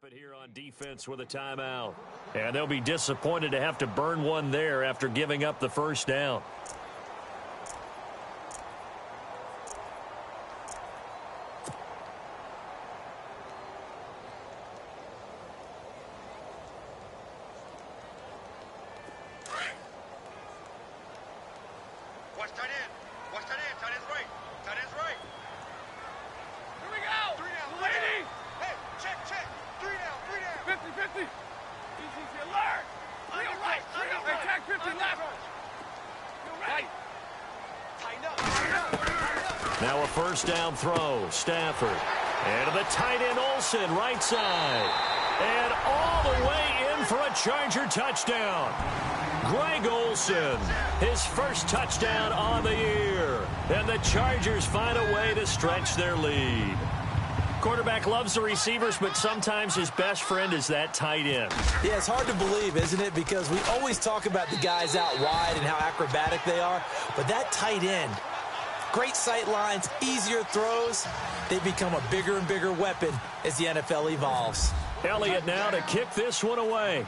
It here on defense with a timeout. And they'll be disappointed to have to burn one there after giving up the first down. Watch tight end. Watch tight end. Tight end's right. Tight end's right. Here we go. 3 down. 3 Lady. down. Hey, check, check. 3 down. 3 down. 50-50. Easy, alert. Real right. Real right. Attack 50 left. Real right. Tighten up. Tighten up. Tighten up. Now a first down throw. Stafford. And to the tight end Olsen, right side. And all the way in for a Charger touchdown. Greg Olsen, his first touchdown on the year. And the Chargers find a way to stretch their lead. Quarterback loves the receivers, but sometimes his best friend is that tight end. Yeah, it's hard to believe, isn't it? Because we always talk about the guys out wide and how acrobatic they are. But that tight end, great sight lines, easier throws, they become a bigger and bigger weapon as the NFL evolves. Elliott now to kick this one away.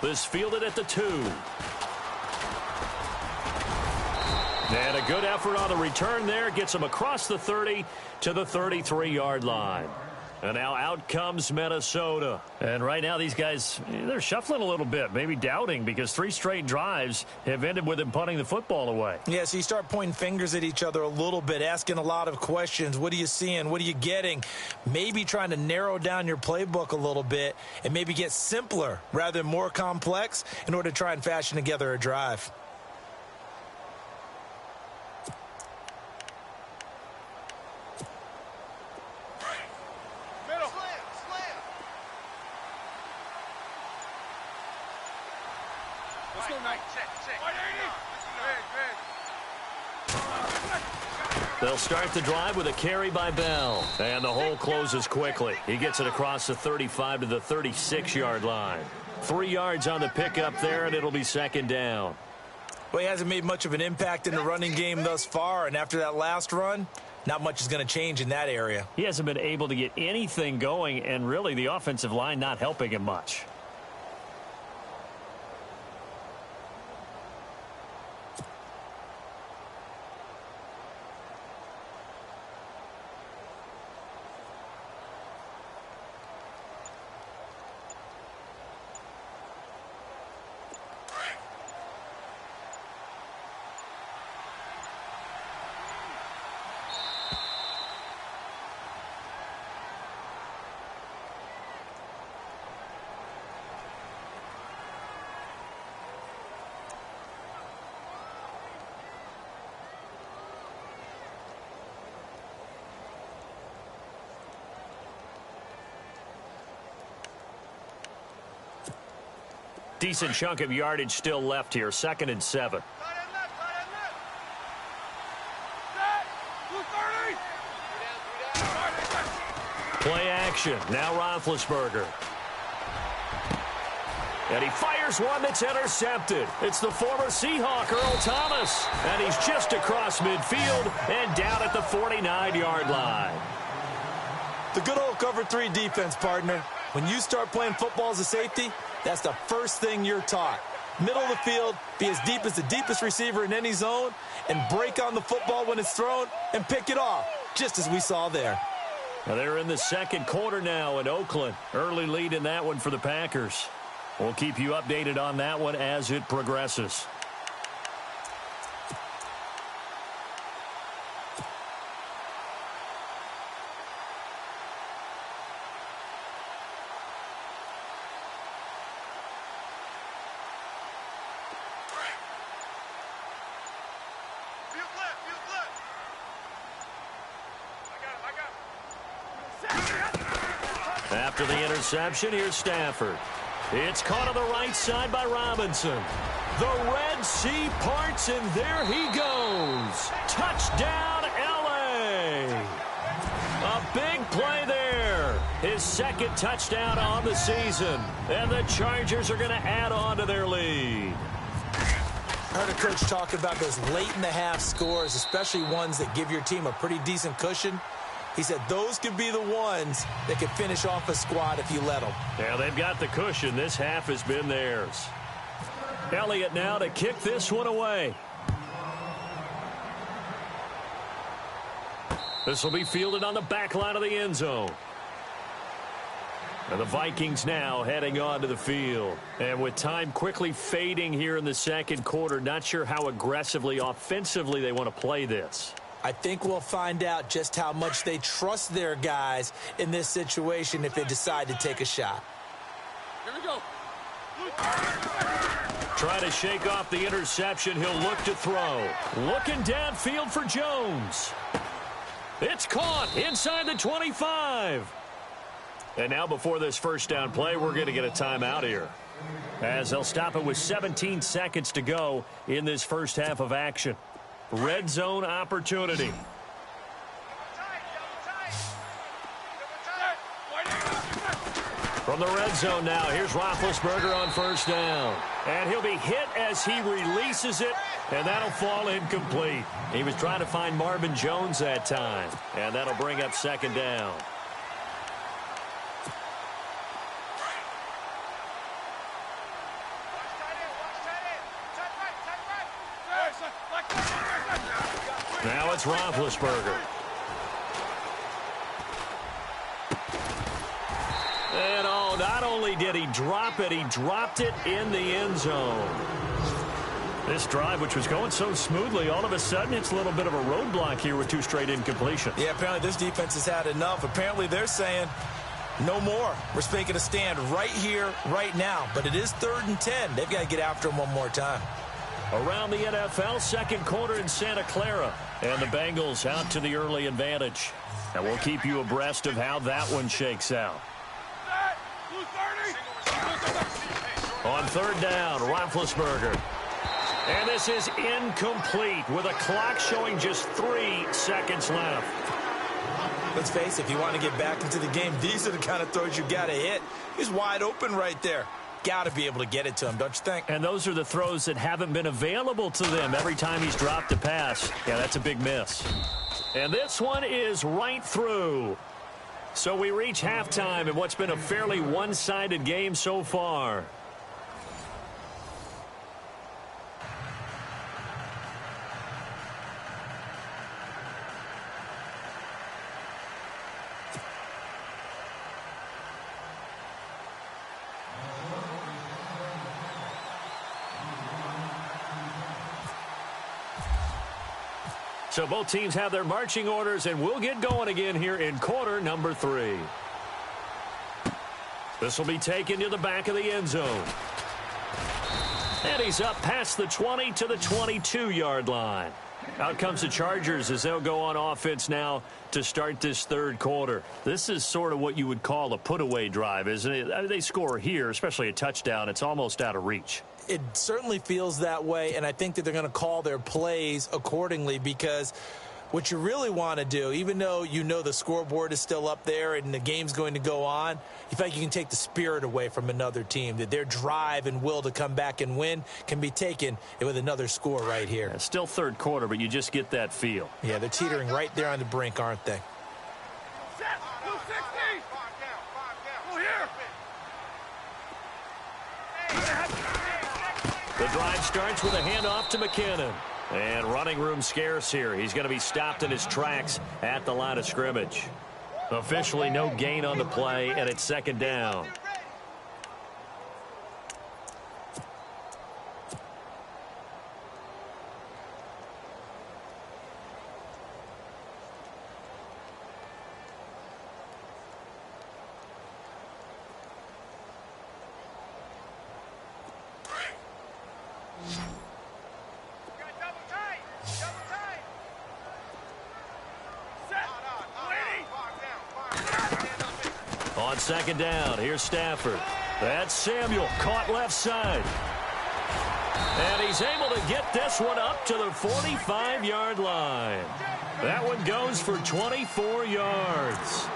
This fielded at the 2. And a good effort on the return there. Gets him across the 30 to the 33-yard line. And now out comes Minnesota. And right now these guys, they're shuffling a little bit, maybe doubting, because 3 straight drives have ended with them punting the football away. Yeah, so you start pointing fingers at each other a little bit, asking a lot of questions. What are you seeing? What are you getting? Maybe trying to narrow down your playbook a little bit and maybe get simpler rather than more complex in order to try and fashion together a drive. Let's go, Knight. Check, check. They'll start the drive with a carry by Bell. And the hole closes quickly. He gets it across the 35 to the 36-yard line. 3 yards on the pickup there, and it'll be second down. Well, he hasn't made much of an impact in the running game thus far, and after that last run, not much is going to change in that area. He hasn't been able to get anything going, and really the offensive line not helping him much. Decent chunk of yardage still left here. 2nd and 7. Tight end left. Tight end left. Set. 230. Play action. Now Roethlisberger. And he fires one that's intercepted. It's the former Seahawk, Earl Thomas. And he's just across midfield and down at the 49-yard line. The good old cover 3 defense, partner. When you start playing football as a safety, that's the first thing you're taught. Middle of the field, be as deep as the deepest receiver in any zone, and break on the football when it's thrown and pick it off, just as we saw there. Now they're in the second quarter now in Oakland. Early lead in that one for the Packers. We'll keep you updated on that one as it progresses. Field left. Field left. I got him. After the interception, here's Stafford. It's caught on the right side by Robinson. The Red Sea parts, and there he goes. Touchdown, L.A. A big play there. His second touchdown on the season. And the Chargers are going to add on to their lead. I heard a coach talking about those late-in-the-half scores, especially ones that give your team a pretty decent cushion. He said those could be the ones that could finish off a squad if you let them. Yeah, they've got the cushion. This half has been theirs. Elliott now to kick this one away. This will be fielded on the back line of the end zone. And the Vikings now heading onto the field. And with time quickly fading here in the second quarter, not sure how aggressively, offensively they want to play this. I think we'll find out just how much they trust their guys in this situation if they decide to take a shot. Here we go. Trying to shake off the interception. He'll look to throw. Looking downfield for Jones. It's caught inside the 25. And now before this first down play, we're going to get a timeout here, as they'll stop it with 17 seconds to go in this first half of action. Red zone opportunity. From the red zone now, here's Roethlisberger on first down. And he'll be hit as he releases it, and that'll fall incomplete. He was trying to find Marvin Jones that time, and that'll bring up second down. Now it's Roethlisberger. And not only did he drop it, he dropped it in the end zone. This drive, which was going so smoothly, all of a sudden it's a little bit of a roadblock here with two straight incompletions. Yeah, apparently this defense has had enough. Apparently they're saying no more. We're making a stand right here, right now. But it is 3rd and 10. They've got to get after him one more time. Around the NFL, second quarter in Santa Clara. And the Bengals out to the early advantage. And we'll keep you abreast of how that one shakes out. On third down, Roethlisberger. And this is incomplete with a clock showing just 3 seconds left. Let's face it, if you want to get back into the game, these are the kind of throws you got to hit. He's wide open right there. Got to be able to get it to him, don't you think? And those are the throws that haven't been available to them every time he's dropped a pass. Yeah, that's a big miss. And this one is right through. So we reach halftime in what's been a fairly one-sided game so far. So both teams have their marching orders, and we'll get going again here in quarter number 3. This will be taken to the back of the end zone. And he's up past the 20 to the 22-yard line. Out comes the Chargers as they'll go on offense now to start this third quarter. This is sort of what you would call a put-away drive, isn't it? I mean, they score here, especially a touchdown. It's almost out of reach. It certainly feels that way, and I think that they're going to call their plays accordingly, because what you really want to do, even though you know the scoreboard is still up there and the game's going to go on, you feel like you can take the spirit away from another team, that their drive and will to come back and win can be taken with another score right here. It's still third quarter, but you just get that feel. Yeah, they're teetering right there on the brink, aren't they? The drive starts with a handoff to McKinnon. And running room scarce here. He's going to be stopped in his tracks at the line of scrimmage. Officially no gain on the play, and it's second down. On second down, here's Stafford. That's Samuel, caught left side. And he's able to get this one up to the 45-yard line. That one goes for 24 yards.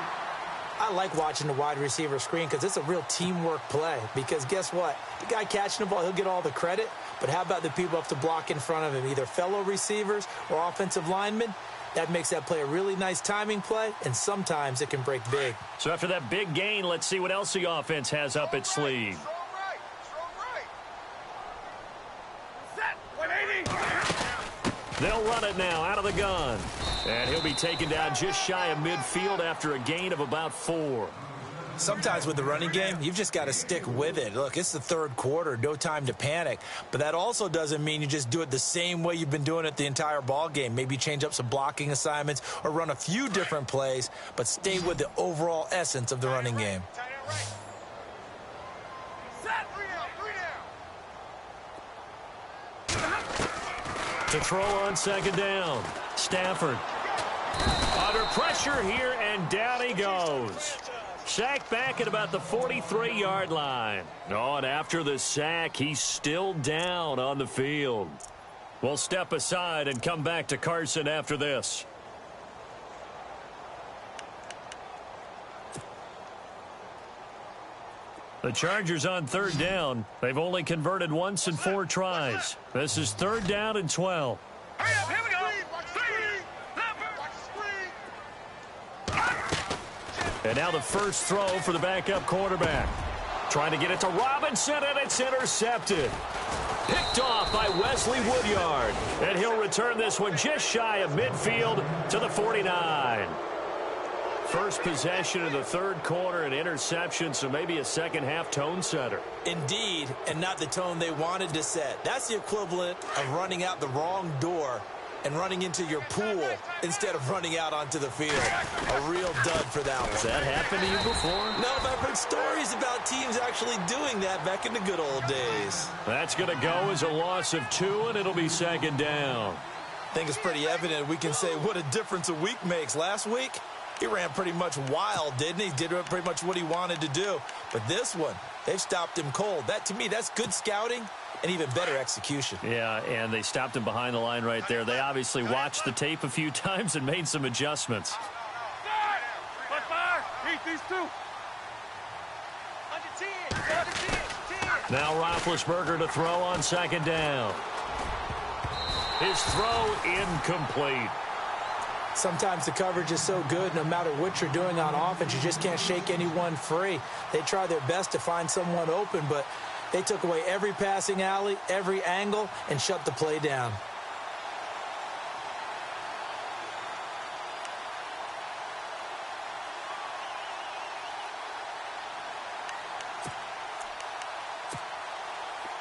I like watching the wide receiver screen because it's a real teamwork play. Because guess what? The guy catching the ball, he'll get all the credit. But how about the people up to block in front of him, either fellow receivers or offensive linemen? That makes that play a really nice timing play, and sometimes it can break big. So after that big gain, let's see what else the offense has up its sleeve. Set. 180. They'll run it now out of the gun. And he'll be taken down just shy of midfield after a gain of about 4. Sometimes with the running game, you've just got to stick with it. Look, it's the third quarter, no time to panic. But that also doesn't mean you just do it the same way you've been doing it the entire ball game. Maybe change up some blocking assignments or run a few different plays, but stay with the overall essence of the running game. Set. To throw on second down. Stafford under pressure here, and down he goes. Sacked back at about the 43-yard line. Oh, and after the sack, he's still down on the field. We'll step aside and come back to Carson after this. The Chargers on third down. They've only converted once in 4 tries. This is 3rd down and 12. Hurry up, here we go. And now the first throw for the backup quarterback. Trying to get it to Robinson, and it's intercepted. Picked off by Wesley Woodyard. And he'll return this one just shy of midfield to the 49. First possession of the third quarter, an interception, so maybe a second-half tone setter. Indeed, and not the tone they wanted to set. That's the equivalent of running out the wrong door and running into your pool instead of running out onto the field. A real dud for that one. Has that happened to you before? No, but I've heard stories about teams actually doing that back in the good old days. That's going to go as a loss of 2, and it'll be second down. I think it's pretty evident we can say what a difference a week makes. Last week, he ran pretty much wild, didn't he? Did pretty much what he wanted to do. But this one, they've stopped him cold. That, to me, that's good scouting and even better execution. Yeah, and they stopped him behind the line right there. They obviously watched the tape a few times and made some adjustments. But fire. Eat these 2. Under 10. Now Roethlisberger to throw on second down. His throw incomplete. Sometimes the coverage is so good, no matter what you're doing on offense, you just can't shake anyone free. They try their best to find someone open, but they took away every passing alley, every angle, and shut the play down.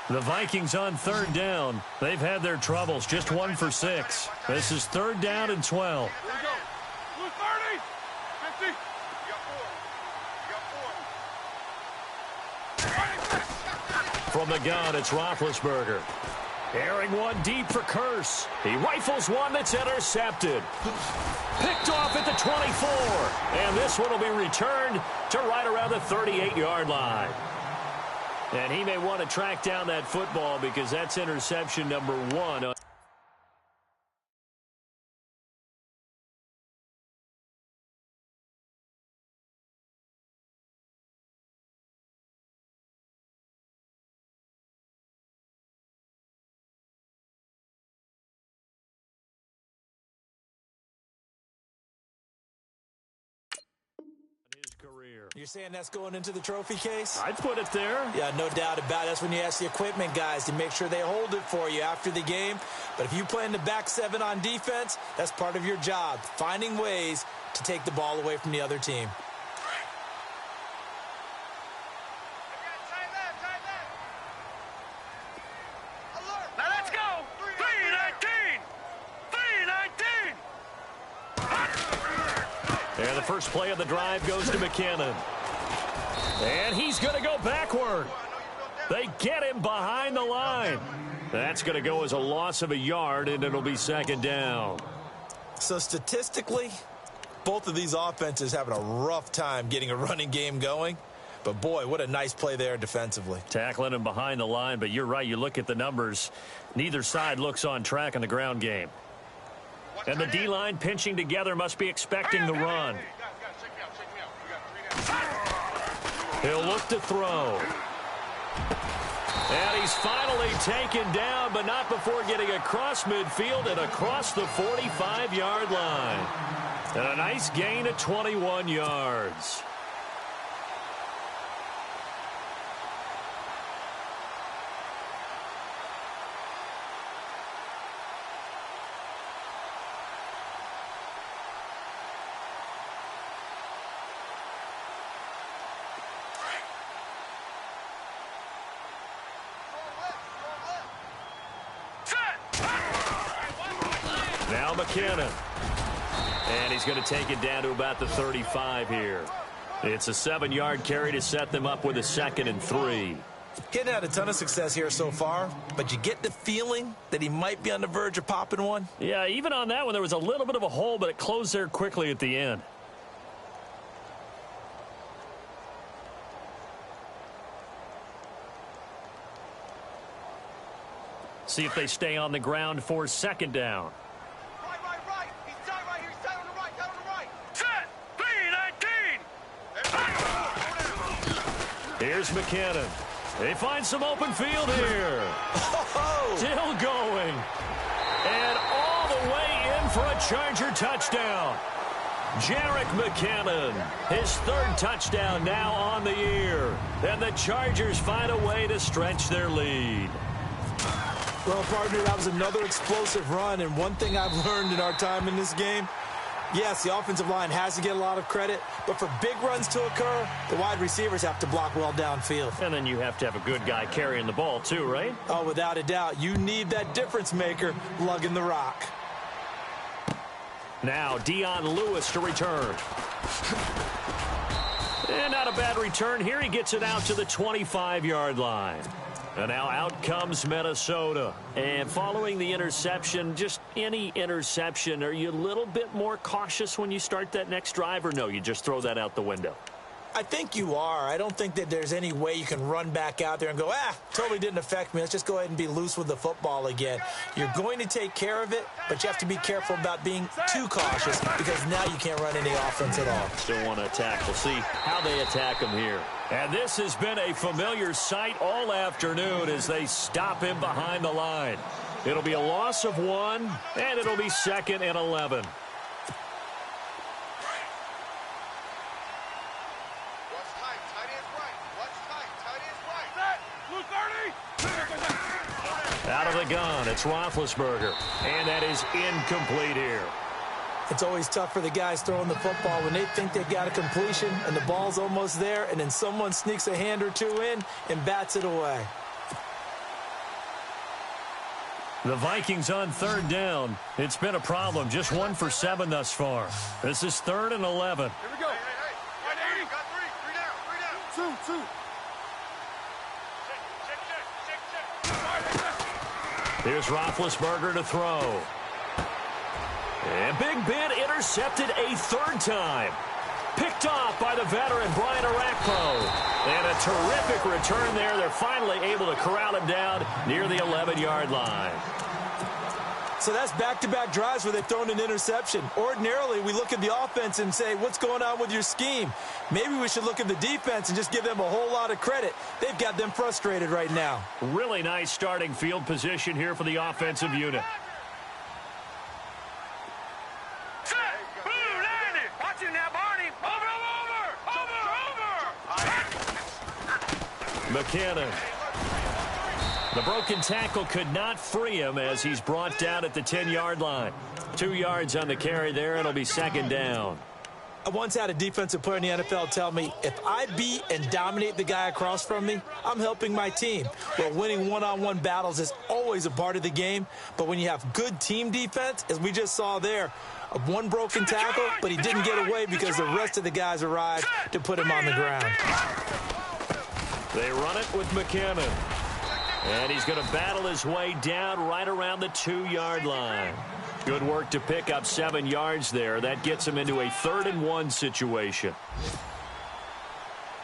The Vikings on third down. They've had their troubles, just 1 for 6. This is 3rd down and 12. Here we go. Blue 30. 50. You got 4. From the gun, it's Roethlisberger. Airing one deep for Curse. He rifles one that's intercepted. Picked off at the 24. And this one will be returned to right around the 38-yard line. And he may want to track down that football because that's interception number 1. Career. You're saying that's going into the trophy case? I'd put it there. Yeah, no doubt about it. That's when you ask the equipment guys to make sure they hold it for you after the game. But if you play in the back 7 on defense, that's part of your job, finding ways to take the ball away from the other team. Now let's go. 319. 319. And the first play of the drive goes to McKinnon. And he's going to go backward. They get him behind the line. That's going to go as a loss of a yard, and it'll be second down. So statistically, both of these offenses having a rough time getting a running game going. But, boy, what a nice play there defensively. Tackling him behind the line, but you're right. You look at the numbers. Neither side looks on track in the ground game. And the D-line pinching together must be expecting the run. He'll look to throw. And he's finally taken down, but not before getting across midfield and across the 45-yard line. And a nice gain of 21 yards. Now McKinnon. And he's going to take it down to about the 35 here. It's a 7-yard carry to set them up with a 2nd and 3. He hadn't had a ton of success here so far, but you get the feeling that he might be on the verge of popping one. Yeah, even on that one, there was a little bit of a hole, but it closed there quickly at the end. See if they stay on the ground for 2nd down. Right. He's tight right here. He's tight on the right. Tight on the right. Set! B-19! Here's McKinnon. They find some open field here. Still going. And all the way in for a Charger touchdown. Jerick McKinnon, his 3rd touchdown now on the year. And the Chargers find a way to stretch their lead. Well, partner, that was another explosive run, and one thing I've learned in our time in this game, yes, the offensive line has to get a lot of credit, but for big runs to occur, the wide receivers have to block well downfield. And then you have to have a good guy carrying the ball too, right? Oh, without a doubt. You need that difference maker lugging the rock. Now Dion Lewis to return. And not a bad return here. He gets it out to the 25-yard line. And now out comes Minnesota. And following the interception, just any interception, are you a little bit more cautious when you start that next drive, or no, you just throw that out the window? I think you are. I don't think that there's any way you can run back out there and go, totally didn't affect me. Let's just go ahead and be loose with the football again. You're going to take care of it, but you have to be careful about being too cautious because now you can't run any offense at all. Still want to attack. We'll see how they attack him here. And this has been a familiar sight all afternoon as they stop him behind the line. It'll be a loss of 1, and it'll be 2nd and 11. Out of the gun, it's Roethlisberger. And that is incomplete here. It's always tough for the guys throwing the football when they think they've got a completion and the ball's almost there, and then someone sneaks a hand or two in and bats it away. The Vikings on 3rd down. It's been a problem. Just 1 for 7 thus far. This is 3rd and 11. Here we go. Hey. Got three down. Two. Check. Here's Roethlisberger to throw. And Big Ben intercepted a 3rd time. Picked off by the veteran Brian Orakpo. And a terrific return there. They're finally able to corral him down near the 11-yard line. So that's back-to-back drives where they've thrown an interception. Ordinarily, we look at the offense and say, what's going on with your scheme? Maybe we should look at the defense and just give them a whole lot of credit. They've got them frustrated right now. Really nice starting field position here for the offensive unit. Set! Blue 90! Watch it now, Barney! Over! McKinnon. The broken tackle could not free him as he's brought down at the 10-yard line. 2 yards on the carry there. It'll be 2nd down. I once had a defensive player in the NFL tell me, if I beat and dominate the guy across from me, I'm helping my team. Well, winning one-on-one battles is always a part of the game, but when you have good team defense, as we just saw there, one broken tackle, but he didn't get away because the rest of the guys arrived to put him on the ground. They run it with McKinnon. And he's going to battle his way down right around the 2-yard line. Good work to pick up 7 yards there. That gets him into a 3rd and 1 situation.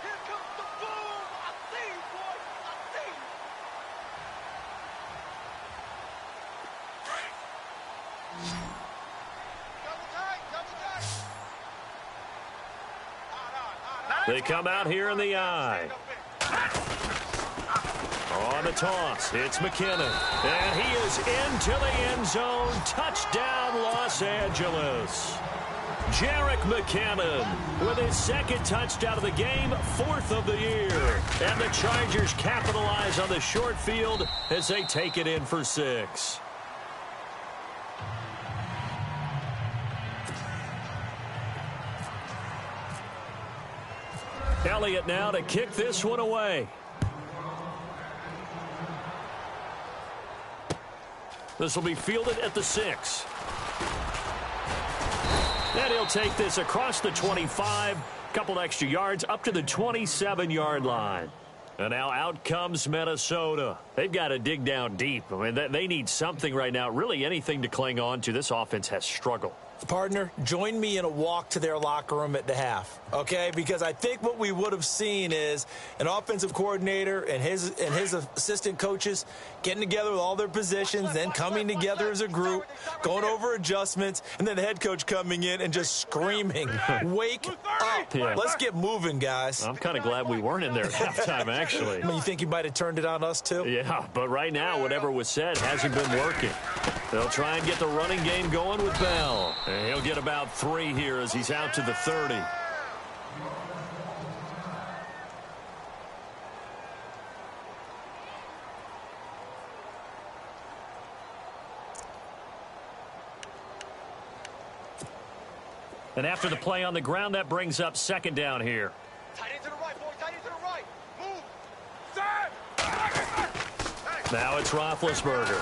Here comes the boom. I see you, boy. I see you. Double tight. They come out here in the eye. On the toss, it's McKinnon. And he is into the end zone. Touchdown, Los Angeles. Jerick McKinnon with his second touchdown of the game, fourth of the year. And the Chargers capitalize on the short field as they take it in for 6. Elliott now to kick this one away. This will be fielded at the 6. And he'll take this across the 25, couple extra yards up to the 27-yard line. And now out comes Minnesota. They've got to dig down deep. I mean, they need something right now, really anything to cling on to. This offense has struggled. Partner, join me in a walk to their locker room at the half, okay? Because I think what we would have seen is an offensive coordinator and his assistant coaches getting together with all their positions, then coming together as a group, going over adjustments, and then the head coach coming in and just screaming, wake up. Yeah. Let's get moving, guys. I'm kind of glad we weren't in there at halftime, actually. I mean, you think you might have turned it on us, too? Yeah, but right now, whatever was said hasn't been working. They'll try and get the running game going with Bell. And he'll get about 3 here as he's out to the 30. And after the play on the ground, that brings up second down here. Tight end to the right, boy. Tight end to the right. Move. Now it's Roethlisberger.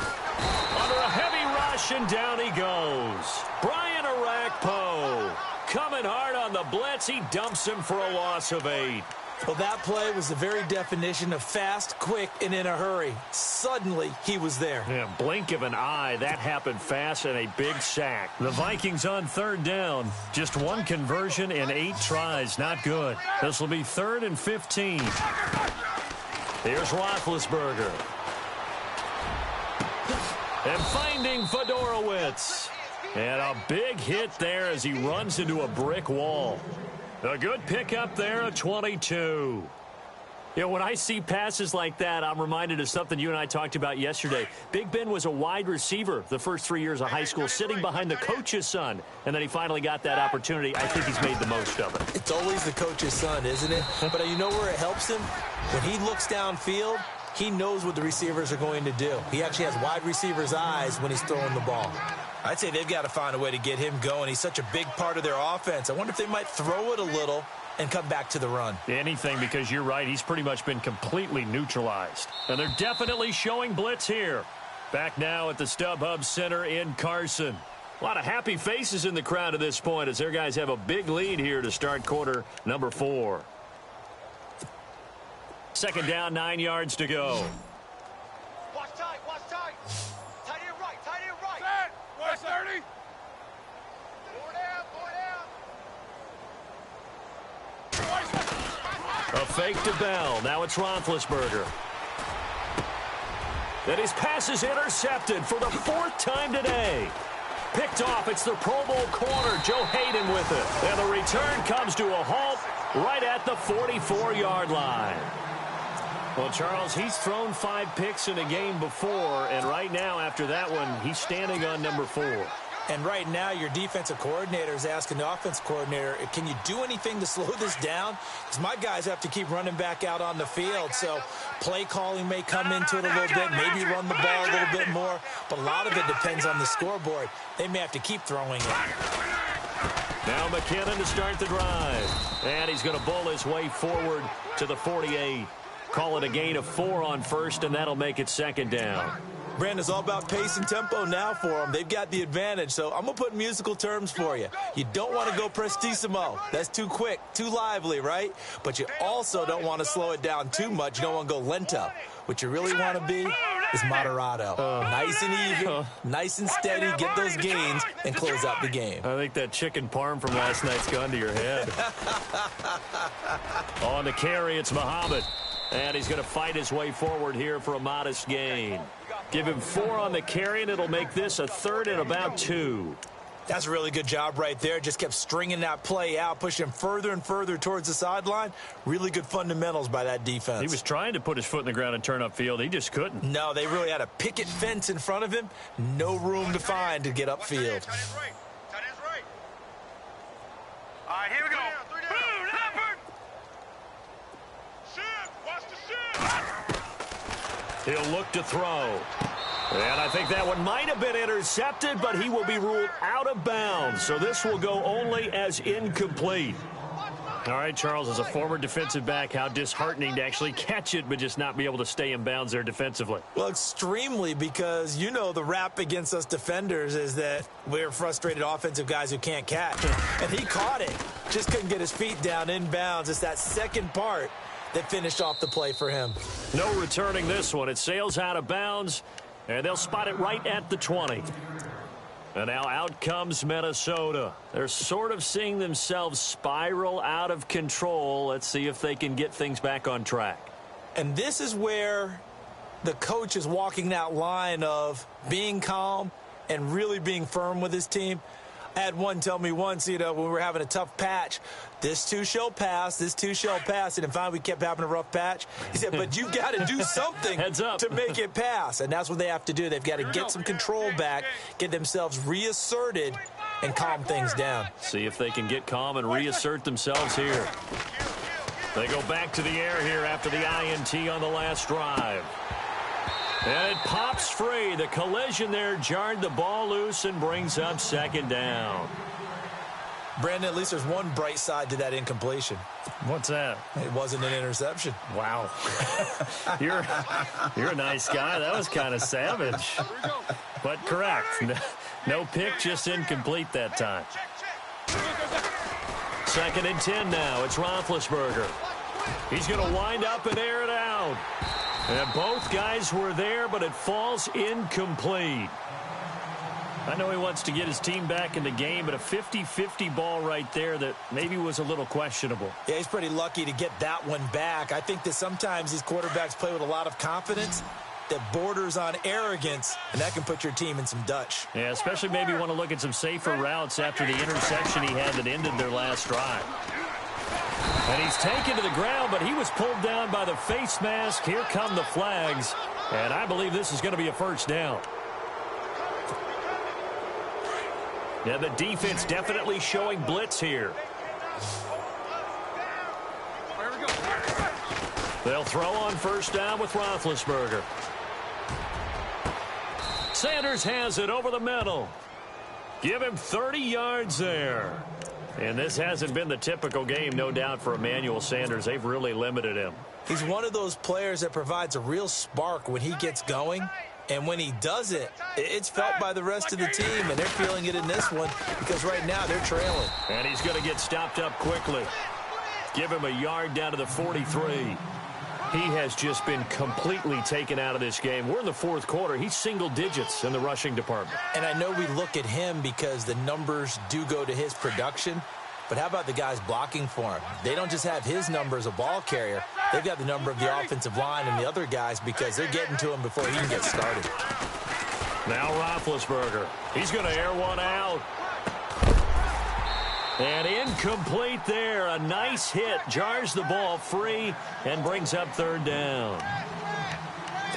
Under a heavy rush, and down he goes. Brian Orakpo coming hard on the blitz. He dumps him for a loss of 8. Well, that play was the very definition of fast, quick, and in a hurry. Suddenly, he was there. Yeah, blink of an eye. That happened fast and a big sack. The Vikings on third down. Just one conversion in 8 tries. Not good. This will be 3rd and 15. Here's Roethlisberger. And finding Fedorowicz. And a big hit there as he runs into a brick wall. A good pickup there at 22. You know, when I see passes like that, I'm reminded of something you and I talked about yesterday. Big Ben was a wide receiver the first 3 years of high school, sitting behind the coach's son. And then he finally got that opportunity. I think he's made the most of it. It's always the coach's son, isn't it? But you know where it helps him? When he looks downfield, he knows what the receivers are going to do. He actually has wide receivers' eyes when he's throwing the ball. I'd say they've got to find a way to get him going. He's such a big part of their offense. I wonder if they might throw it a little and come back to the run. Anything, because you're right. He's pretty much been completely neutralized. And they're definitely showing blitz here. Back now at the StubHub Center in Carson. A lot of happy faces in the crowd at this point as their guys have a big lead here to start quarter number 4. Second down, 9 yards to go. Watch tight, watch tight. Tight end right, tight end right. Set. Watch 30. A fake to Bell. Now it's Roethlisberger. And his pass is intercepted for the 4th time today. Picked off. It's the Pro Bowl corner, Joe Hayden with it. And the return comes to a halt right at the 44-yard line. Well, Charles, he's thrown 5 picks in a game before, and right now, after that one, he's standing on number 4. And right now, your defensive coordinator is asking the offense coordinator, can you do anything to slow this down? Because my guys have to keep running back out on the field. So play calling may come into it a little bit, maybe run the ball a little bit more. But a lot of it depends on the scoreboard. They may have to keep throwing it. Now McKinnon to start the drive. And he's going to bull his way forward to the 48. Call it a gain of 4 on first, and that'll make it second down. Brandon, it's all about pace and tempo now for them. They've got the advantage, so I'm going to put musical terms for you. You don't want to go prestissimo. That's too quick, too lively, right? But you also don't want to slow it down too much. You don't want to go lento. What you really want to be is moderato. Nice and even, nice and steady, get those gains, and close out the game. I think that chicken parm from last night's gone to your head. On the carry, it's Muhammad. And he's going to fight his way forward here for a modest gain. Give him 4 on the carry, and it'll make this a 3rd and about 2. That's a really good job right there. Just kept stringing that play out, pushing him further and further towards the sideline. Really good fundamentals by that defense. He was trying to put his foot in the ground and turn upfield. He just couldn't. No, they really had a picket fence in front of him. No room to find to get upfield. Tight end's right. Tight end's right. All right, here we go. Three down. Boom, Leopard. Shift. Watch the shift. He'll look to throw. And I think that one might have been intercepted, but he will be ruled out of bounds. So this will go only as incomplete. All right, Charles, as a former defensive back, how disheartening to actually catch it but just not be able to stay in bounds there defensively. Well, extremely, because you know the rap against us defenders is that we're frustrated offensive guys who can't catch. And he caught it. Just couldn't get his feet down in bounds. It's that second part that finished off the play for him. No returning this one. It sails out of bounds, and they'll spot it right at the 20. And now out comes Minnesota. They're sort of seeing themselves spiral out of control. Let's see if they can get things back on track. And this is where the coach is walking that line of being calm and really being firm with his team. I had one tell me once, when we were having a tough patch, this too shall pass, this too shall pass. And finally we kept having a rough patch. He said, but you've got to do something Heads up. to make it pass. And that's what they have to do. They've got to get some control back, get themselves reasserted, and calm things down. See if they can get calm and reassert themselves here. They go back to the air here after the INT on the last drive. And it pops free. The collision there jarred the ball loose and brings up second down. Brandon, at least there's one bright side to that incompletion. What's that? It wasn't an interception. Wow. You're a nice guy. That was kind of savage. But correct. No pick, just incomplete that time. Second and 10 now. It's Roethlisberger. He's going to wind up and air it out. And both guys were there, but it falls incomplete. I know he wants to get his team back in the game, but a 50-50 ball right there that maybe was a little questionable. Yeah, he's pretty lucky to get that one back. I think that sometimes these quarterbacks play with a lot of confidence that borders on arrogance, and that can put your team in some Dutch. Yeah, especially maybe want to look at some safer routes after the interception he had that ended their last drive. And he's taken to the ground, but he was pulled down by the face mask. Here come the flags, and I believe this is going to be a first down. Yeah, the defense definitely showing blitz here. They'll throw on first down with Roethlisberger. Sanders has it over the middle. Give him 30 yards there. And this hasn't been the typical game, no doubt, for Emmanuel Sanders. They've really limited him. He's one of those players that provides a real spark when he gets going. And when he does it, it's felt by the rest of the team, and they're feeling it in this one because right now they're trailing. And he's going to get stopped up quickly. Give him a yard down to the 43. He has just been completely taken out of this game. We're in the fourth quarter. He's single digits in the rushing department. And I know we look at him because the numbers do go to his production, but how about the guys blocking for him? They don't just have his number as a ball carrier. They've got the number of the offensive line and the other guys because they're getting to him before he can get started. Now Roethlisberger. He's going to air one out. And incomplete there. A nice hit. Jars the ball free and brings up third down.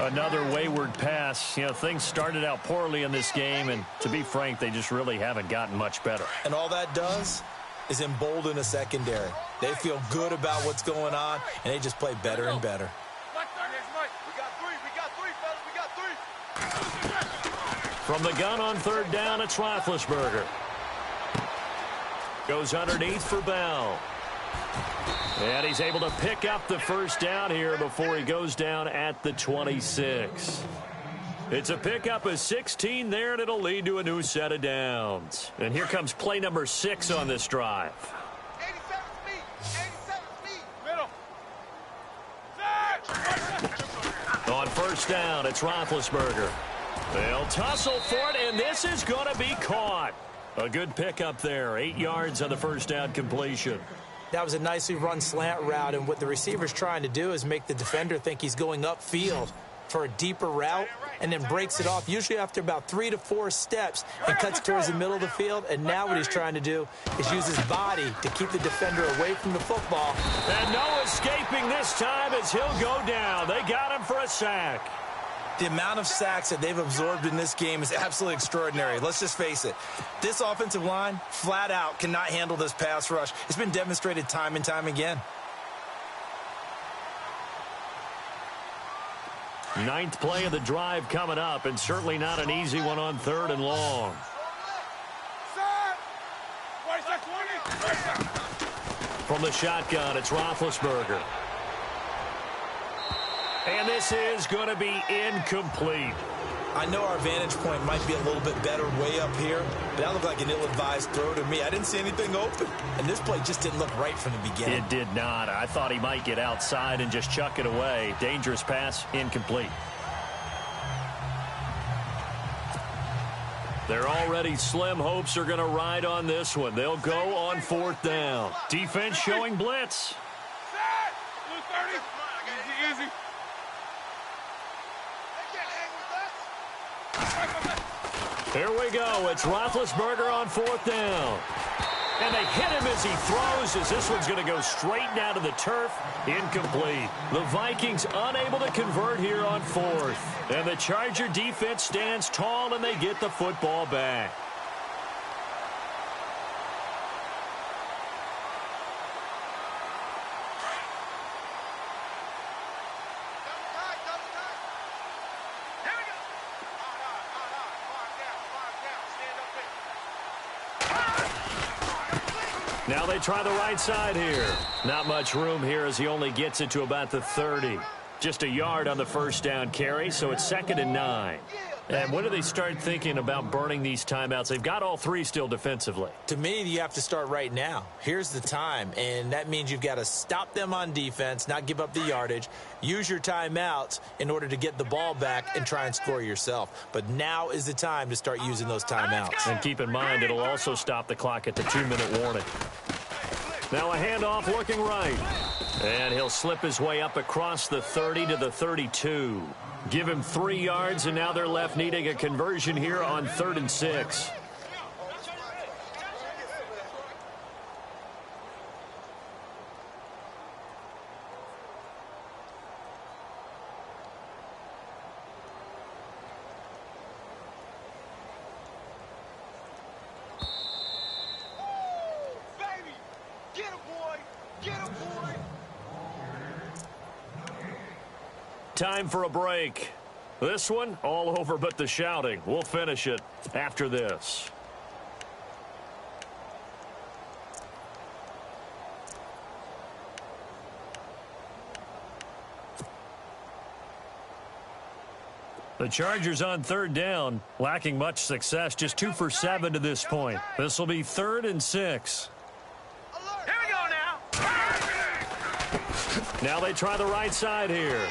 Another wayward pass. You know, things started out poorly in this game, and to be frank, they just really haven't gotten much better. And all that does is embolden a secondary. They feel good about what's going on, and they just play better and better. We got three, fellas. We got three. From the gun on third down, it's Roethlisberger. Goes underneath for Bell. And he's able to pick up the first down here before he goes down at the 26. It's a pickup of 16 there, and it'll lead to a new set of downs. And here comes play number 6 on this drive. 87 speed. Middle. On first down, it's Roethlisberger. They'll tussle for it, and this is going to be caught. A good pickup there. 8 yards on the first down completion. That was a nicely run slant route, and what the receiver's trying to do is make the defender think he's going upfield. for a deeper route and then breaks it off, usually after about 3 to 4 steps, and cuts towards the middle of the field. And now what he's trying to do is use his body to keep the defender away from the football. And no escaping this time as he'll go down. They got him for a sack. The amount of sacks that they've absorbed in this game is absolutely extraordinary. Let's just face it. This offensive line, flat out, cannot handle this pass rush. It's been demonstrated time and time again. Ninth play of the drive coming up, and certainly not an easy one on 3rd and long. From the shotgun, it's Roethlisberger. And this is going to be incomplete. I know our vantage point might be a little bit better way up here, but that looked like an ill-advised throw to me. I didn't see anything open, and this play just didn't look right from the beginning. It did not. I thought he might get outside and just chuck it away. Dangerous pass, incomplete. Their already slim hopes are going to ride on this one. They'll go on 4th down. Defense showing blitz. Easy. Here we go. It's Roethlisberger on 4th down. And they hit him as he throws, as this one's going to go straight down to the turf. Incomplete. The Vikings unable to convert here on 4th. And the Charger defense stands tall, and they get the football back. Now they try the right side here. Not much room here as he only gets it to about the 30. Just a yard on the first down carry, so it's 2nd and 9. And when do they start thinking about burning these timeouts? They've got all 3 still defensively. To me, you have to start right now. Here's the time, and that means you've got to stop them on defense, not give up the yardage, use your timeouts in order to get the ball back and try and score yourself. But now is the time to start using those timeouts. And keep in mind, it'll also stop the clock at the 2-minute warning. Now a handoff looking right. And he'll slip his way up across the 30 to the 32. Give him 3 yards, and now they're left needing a conversion here on 3rd and 6. Time for a break. This one, all over but the shouting. We'll finish it after this. The Chargers on 3rd down, lacking much success, just 2 for 7 to this point. This will be 3rd and 6. Here we go now. Now they try the right side here.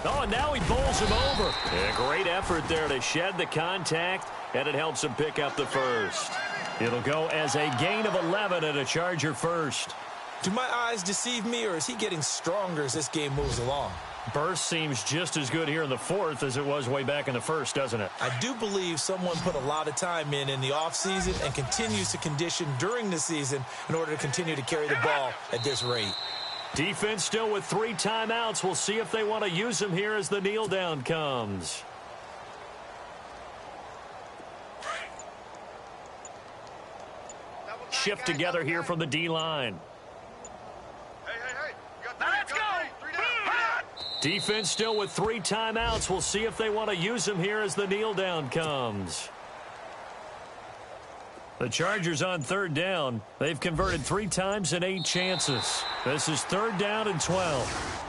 Oh, and now he bowls him over. And a great effort there to shed the contact, and it helps him pick up the first. It'll go as a gain of 11 and a Charger first. Do my eyes deceive me, or is he getting stronger as this game moves along? Burst seems just as good here in the 4th as it was way back in the 1st, doesn't it? I do believe someone put a lot of time in the offseason and continues to condition during the season in order to continue to carry the ball at this rate. Defense still with 3 timeouts. We'll see if they want to use them here as the kneel down comes. Shift together here from the D-line. Now let's go. Defense still with 3 timeouts. We'll see if they want to use them here as the kneel down comes. The Chargers on 3rd down. They've converted 3 times and 8 chances. This is 3rd down and 12.